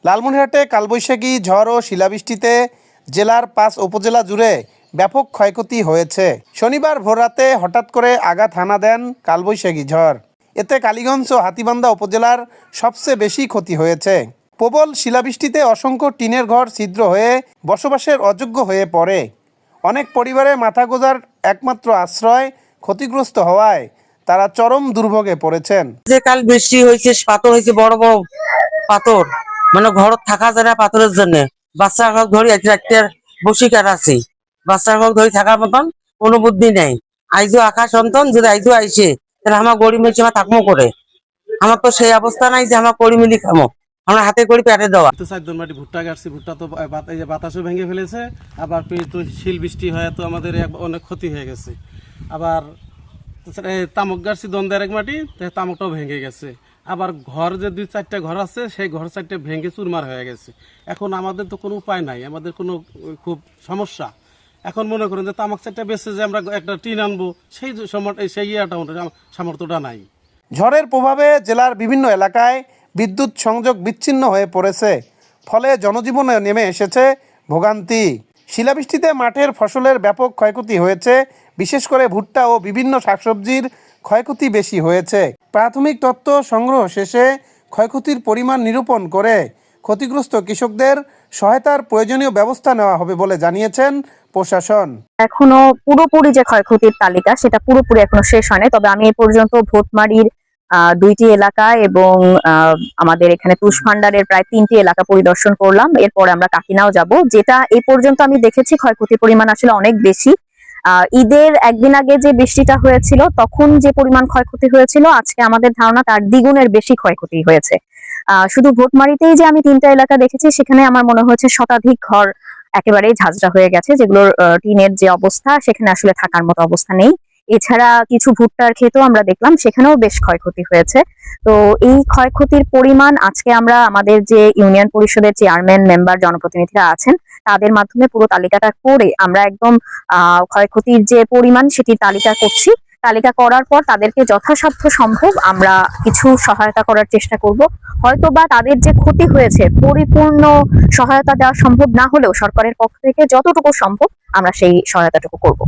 লালমনিরহাটে কালবৈশাখী ঝড় ও শিলাবৃষ্টিতে জেলার ৫ উপজেলা জুড়ে ব্যাপক ক্ষয়ক্ষতি হয়েছে। শনিবার ভোররাতে হঠাৎ করে আঘাত হানা দেন কালবৈশাখী ঝড়। এতে কালীগঞ্জ ও হাতীবান্ধা উপজেলার সবচেয়ে বেশি ক্ষতি হয়েছে। প্রবল শিলাবৃষ্টিতে অসংখ্য টিনের ঘর ছিদ্র হয়ে বসবাসের অযোগ্য হয়ে পড়ে। অনেক পরিবারে মাথা গোঁজার একমাত্র আশ্রয় ক্ষতিগ্রস্ত হওয়ায় তারা চরম দুর্ভোগে পড়েছেন। যে কাল বৃষ্টি হয়েছে, পাথর হয়েছে, বড় বড় পাথর, মানে ঘর থাকা যায় না পাথরের জন্য। বাচ্চা ঘর ধরে একটা বসি কার আছে, বাচ্চা ঘর ধরে থাকার মতন কোনো বুদ্ধি নেই। আইজো আকাশ সন্তান যদি আইজো আইসে তাহলে আমার গড়ি মিলছে আমার থাকমো করে। আমার তো সেই অবস্থা নাই যে আমার কড়ি মিলি খামো, আমরা হাতে করে পেটে দেওয়া। মাটি ভুট্টা গাছছি, ভুট্টা তো বাতাসও ভেঙে ফেলেছে, আবার শিল বৃষ্টি হয় তো আমাদের অনেক ক্ষতি হয়ে গেছে। আবার তামুক গাছছি দ্বন্দ্বের এক মাটি, তামুকটাও ভেঙে গেছে। আবার ঘর যে ২-৪টা ঘর আছে সেই ঘর ৪টা ভেঙে চুরমার হয়ে গেছে। এখন আমাদের তো কোনো উপায় নাই, আমাদের কোনো খুব সমস্যা। এখন মনে করেন যে তামাক ৪টা বেচে যে আমরা একটা টিন আনবো সেই সামর্থ্যটা নাই। ঝড়ের প্রভাবে জেলার বিভিন্ন এলাকায় বিদ্যুৎ সংযোগ বিচ্ছিন্ন হয়ে পড়েছে, ফলে জনজীবনে নেমে এসেছে ভোগান্তি। শিলাবৃষ্টিতে মাঠের ফসলের ব্যাপক ক্ষয়ক্ষতি হয়েছে, বিশেষ করে ভুট্টা ও বিভিন্ন শাকসবজির ক্ষয়ক্ষতি বেশি হয়েছে। প্রাথমিক তথ্য সংগ্রহ শেষে ক্ষয়ক্ষতির পরিমাণ নিরূপণ করে ক্ষতিগ্রস্ত কৃষকদের সহায়তার প্রয়োজনীয় ব্যবস্থা নেওয়া হবে বলে জানিয়েছেন প্রশাসন। এখনো পুরোপুরি যে ক্ষয়ক্ষতির তালিকা সেটা পুরোপুরি এখনো শেষ হয়নি, তবে আমি এ পর্যন্ত ভোটমারির ২টি এলাকা এবং আমাদের এখানে তুষভান্ডারের প্রায় ৩টি এলাকা পরিদর্শন করলাম। এরপরে আমরা কাকিনাও যাব। যেটা এই পর্যন্ত আমি দেখেছি ক্ষয়ক্ষতির পরিমাণ আসলে অনেক বেশি। ঈদের একদিন আগে যে বৃষ্টিটা হয়েছিল তখন যে পরিমাণ ক্ষয়ক্ষতি হয়েছিল, আজকে আমাদের ধারণা তার দ্বিগুণের বেশি ক্ষয়ক্ষতি হয়েছে। শুধু ভোটমারিতেই যে আমি ৩টা এলাকা দেখেছি, সেখানে আমার মনে হয়েছে শতাধিক ঘর একেবারেই ঝাঁঝরা হয়ে গেছে, যেগুলোর টিনের যে অবস্থা সেখানে আসলে থাকার মতো অবস্থা নেই। এছাড়া কিছু ভুট্টার ক্ষেতও আমরা দেখলাম, সেখানেও বেশ ক্ষয়ক্ষতি হয়েছে। তো এই ক্ষয়ক্ষতির পরিমাণ আজকে আমরা আমাদের যে ইউনিয়ন পরিষদের চেয়ারম্যান, মেম্বার, জনপ্রতিনিধিরা আছেন তাদের মাধ্যমে পুরো তালিকাটা করে আমরা একদম ক্ষয়ক্ষতির যে পরিমাণ সেটির তালিকা করছি। তালিকা করার পর তাদেরকে যথাসাধ্য সম্ভব আমরা কিছু সহায়তা করার চেষ্টা করব। হয়তোবা তাদের যে ক্ষতি হয়েছে পরিপূর্ণ সহায়তা দেওয়া সম্ভব না হলেও সরকারের পক্ষ থেকে যতটুকু সম্ভব আমরা সেই সহায়তাটুকু করব।